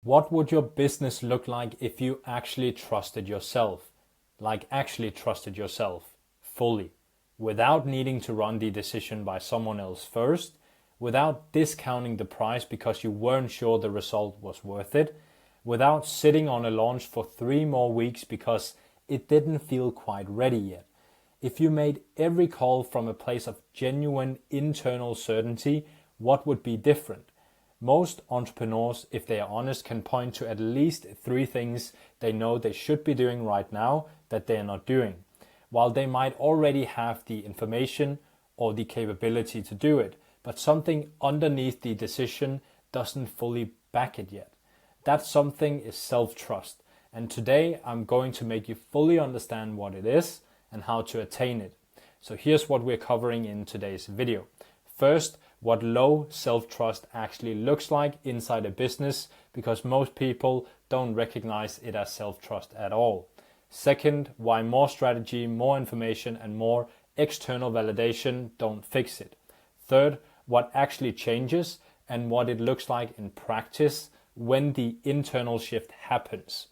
What would your business look like if you actually trusted yourself? Like actually trusted yourself fully, without needing to run the decision by someone else first, without discounting the price because you weren't sure the result was worth it, without sitting on a launch for 3 more weeks because it didn't feel quite ready yet. If you made every call from a place of genuine internal certainty, what would be different? Most entrepreneurs, if they are honest, can point to at least 3 things they know they should be doing right now that they are not doing, while they might already have the information or the capability to do it, but something underneath the decision doesn't fully back it yet. That something is self-trust, and today I'm going to make you fully understand what it is and how to attain it. So here's what we're covering in today's video. First, what low self-trust actually looks like inside a business, because most people don't recognize it as self-trust at all. Second, why more strategy, more information, and more external validation don't fix it. Third, what actually changes and what it looks like in practice when the internal shift happens.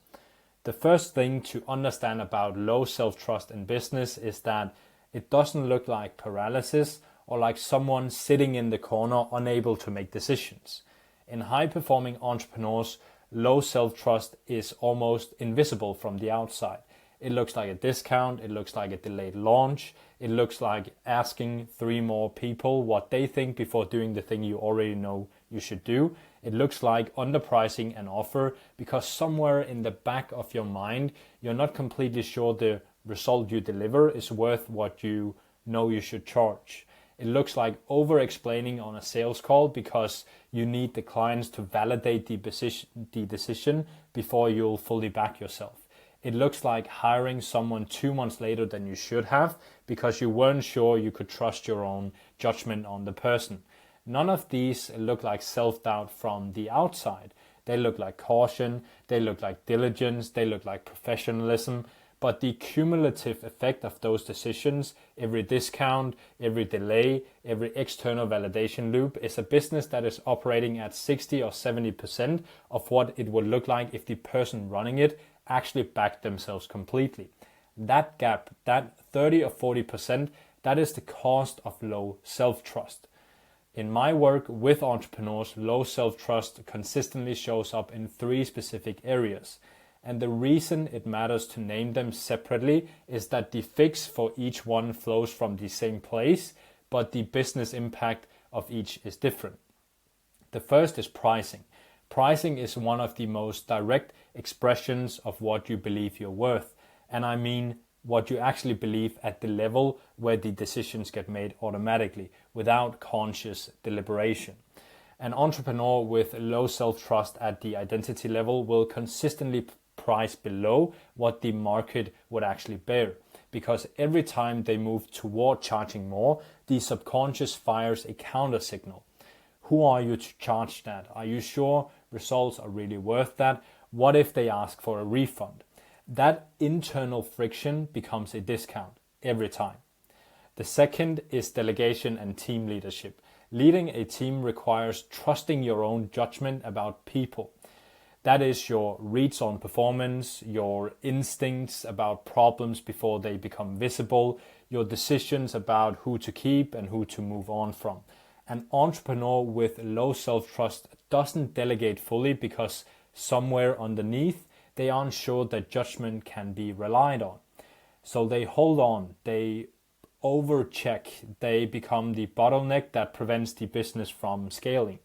The first thing to understand about low self-trust in business is that it doesn't look like paralysis or like someone sitting in the corner unable to make decisions. In high-performing entrepreneurs, low self-trust is almost invisible from the outside. It looks like a discount, it looks like a delayed launch, it looks like asking 3 more people what they think before doing the thing you already know you should do. It looks like underpricing an offer because somewhere in the back of your mind, you're not completely sure the result you deliver is worth what you know you should charge. It looks like over-explaining on a sales call because you need the clients to validate the decision before you'll fully back yourself. It looks like hiring someone 2 months later than you should have because you weren't sure you could trust your own judgment on the person. None of these look like self-doubt from the outside. They look like caution, they look like diligence, they look like professionalism, but the cumulative effect of those decisions, every discount, every delay, every external validation loop, is a business that is operating at 60 or 70% of what it would look like if the person running it actually backed themselves completely. That gap, that 30 or 40%, that is the cost of low self-trust. In my work with entrepreneurs, low self-trust consistently shows up in 3 specific areas. And the reason it matters to name them separately is that the fix for each one flows from the same place, but the business impact of each is different. The first is pricing. Pricing is one of the most direct expressions of what you believe you're worth. And I mean what you actually believe at the level where the decisions get made automatically without conscious deliberation. An entrepreneur with low self-trust at the identity level will consistently price below what the market would actually bear, because every time they move toward charging more, the subconscious fires a counter signal. Who are you to charge that? Are you sure results are really worth that? What if they ask for a refund? That internal friction becomes a discount every time. The second is delegation and team leadership. Leading a team requires trusting your own judgment about people. That is your reads on performance, your instincts about problems before they become visible, your decisions about who to keep and who to move on from. An entrepreneur with low self-trust doesn't delegate fully because somewhere underneath they aren't sure that judgment can be relied on. So they hold on, they overcheck, they become the bottleneck that prevents the business from scaling.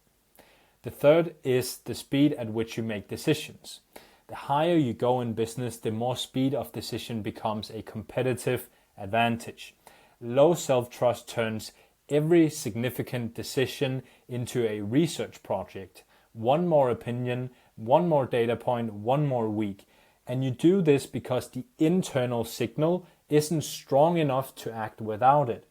The third is the speed at which you make decisions. The higher you go in business, the more speed of decision becomes a competitive advantage. Low self-trust turns every significant decision into a research project. One more opinion, one more data point, one more week. And you do this because the internal signal isn't strong enough to act without it.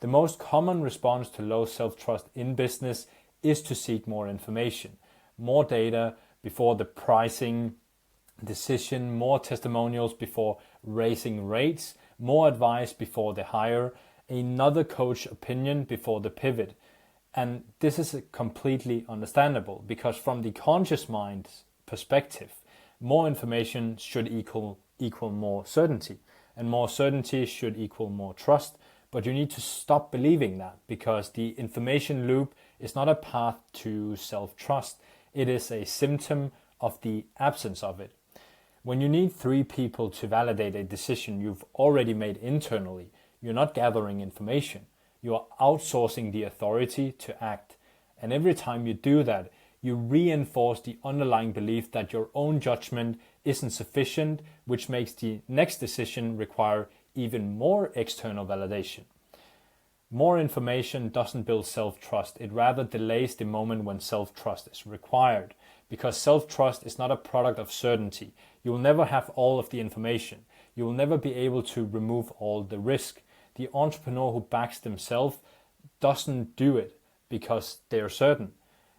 The most common response to low self-trust in business is to seek more information, more data before the pricing decision, more testimonials before raising rates, more advice before the hire, another coach opinion before the pivot. And this is completely understandable because from the conscious mind's perspective. More information should equal more certainty, and more certainty should equal more trust. But you need to stop believing that, because the information loop is not a path to self-trust. It is a symptom of the absence of it. When you need 3 people to validate a decision you've already made internally, you're not gathering information. You are outsourcing the authority to act. And every time you do that, you reinforce the underlying belief that your own judgment isn't sufficient, which makes the next decision require even more external validation. More information doesn't build self-trust. It rather delays the moment when self-trust is required, because self-trust is not a product of certainty. You will never have all of the information. You will never be able to remove all the risk. The entrepreneur who backs themselves doesn't do it because they're certain.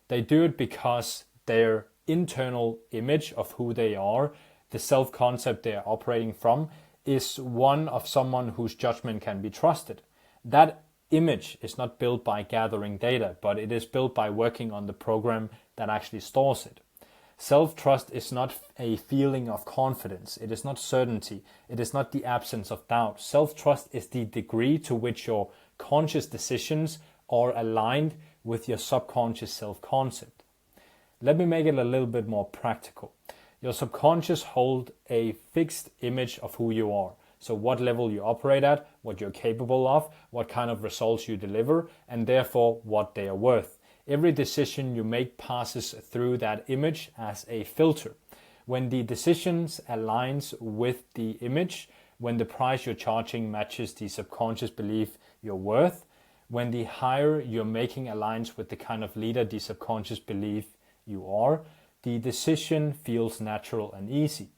They do it because their internal image of who they are, the self-concept they are operating from, is one of someone whose judgment can be trusted. That image is not built by gathering data, but it is built by working on the program that actually stores it. Self-trust is not a feeling of confidence. It is not certainty. It is not the absence of doubt. Self-trust is the degree to which your conscious decisions are aligned with your subconscious self-concept. Let me make it a little bit more practical. Your subconscious holds a fixed image of who you are. So what level you operate at, what you're capable of, what kind of results you deliver, and therefore what they are worth. Every decision you make passes through that image as a filter. When the decisions aligns with the image, when the price you're charging matches the subconscious belief you're worth, when the hire you're making aligns with the kind of leader the subconscious belief you are, the decision feels natural and easy.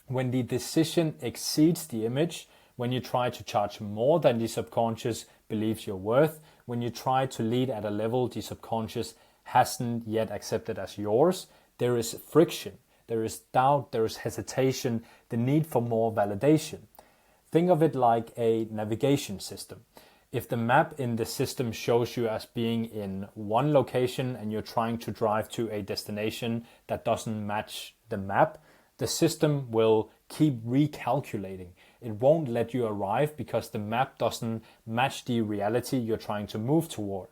When the decision exceeds the image, when you try to charge more than the subconscious believes you're worth, when you try to lead at a level the subconscious hasn't yet accepted as yours, there is friction, there is doubt, there is hesitation, the need for more validation. Think of it like a navigation system. If the map in the system shows you as being in one location and you're trying to drive to a destination that doesn't match the map, the system will keep recalculating. It won't let you arrive because the map doesn't match the reality you're trying to move toward.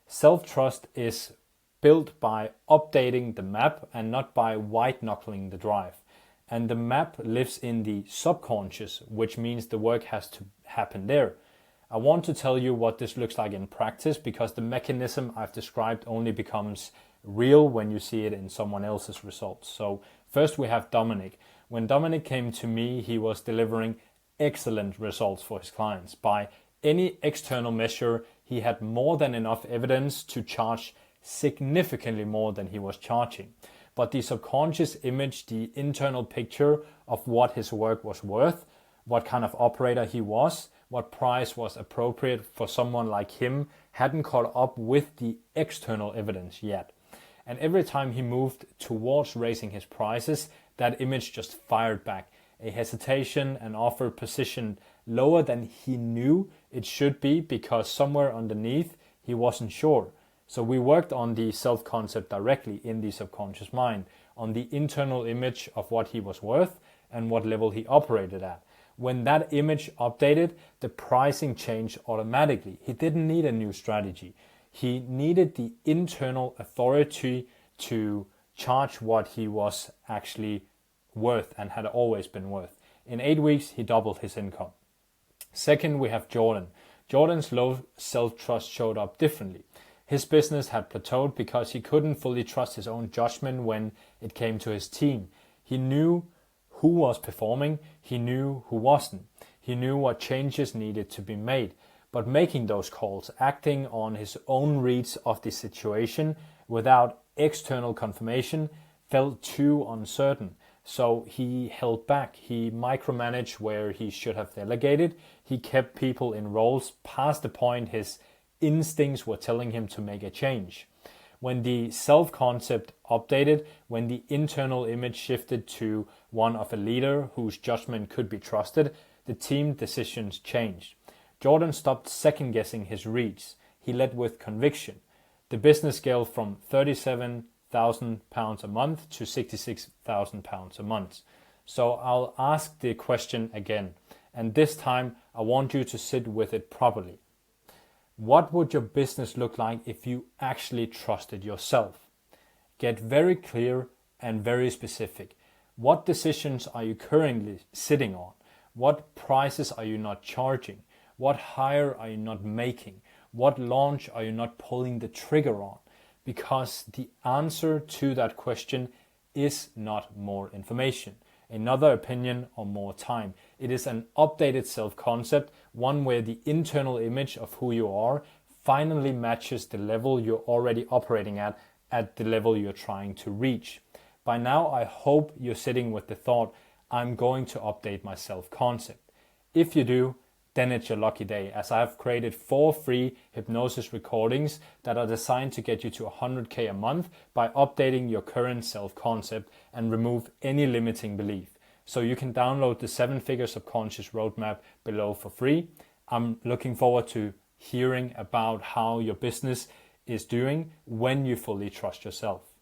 Self-trust is built by updating the map and not by white-knuckling the drive. And the map lives in the subconscious, which means the work has to happen there. I want to tell you what this looks like in practice, because the mechanism I've described only becomes real when you see it in someone else's results. So first we have Dominic. When Dominic came to me, he was delivering excellent results for his clients. By any external measure, he had more than enough evidence to charge significantly more than he was charging. But the subconscious image, the internal picture of what his work was worth, what kind of operator he was, what price was appropriate for someone like him, hadn't caught up with the external evidence yet. And every time he moved towards raising his prices, that image just fired back. A hesitation, an offer positioned lower than he knew it should be, because somewhere underneath he wasn't sure. So we worked on the self-concept directly in the subconscious mind, on the internal image of what he was worth and what level he operated at. When that image updated, the pricing changed automatically. He didn't need a new strategy. He needed the internal authority to charge what he was actually worth and had always been worth. In 8 weeks, he doubled his income. Second, we have Jordan. Jordan's low self-trust showed up differently. His business had plateaued because he couldn't fully trust his own judgment when it came to his team. He knew who was performing, he knew who wasn't. He knew what changes needed to be made. But making those calls, acting on his own reads of the situation without external confirmation, felt too uncertain. So he held back. He micromanaged where he should have delegated. He kept people in roles past the point his instincts were telling him to make a change. When the self-concept updated, when the internal image shifted to one of a leader whose judgment could be trusted, the team decisions changed. Jordan stopped second-guessing his reads. He led with conviction. The business scaled from 37,000 £36,000 a month to £66,000 a month. So I'll ask the question again, and this time I want you to sit with it properly. What would your business look like if you actually trusted yourself? Get very clear and very specific. What decisions are you currently sitting on? What prices are you not charging? What hire are you not making? What launch are you not pulling the trigger on? Because the answer to that question is not more information, another opinion, or more time. It is an updated self-concept, one where the internal image of who you are finally matches the level you're already operating at the level you're trying to reach. By now, I hope you're sitting with the thought, I'm going to update my self-concept. If you do, then it's your lucky day, as I have created 4 free hypnosis recordings that are designed to get you to 100K a month by updating your current self-concept and remove any limiting belief. So you can download the 7-figure subconscious roadmap below for free. I'm looking forward to hearing about how your business is doing when you fully trust yourself.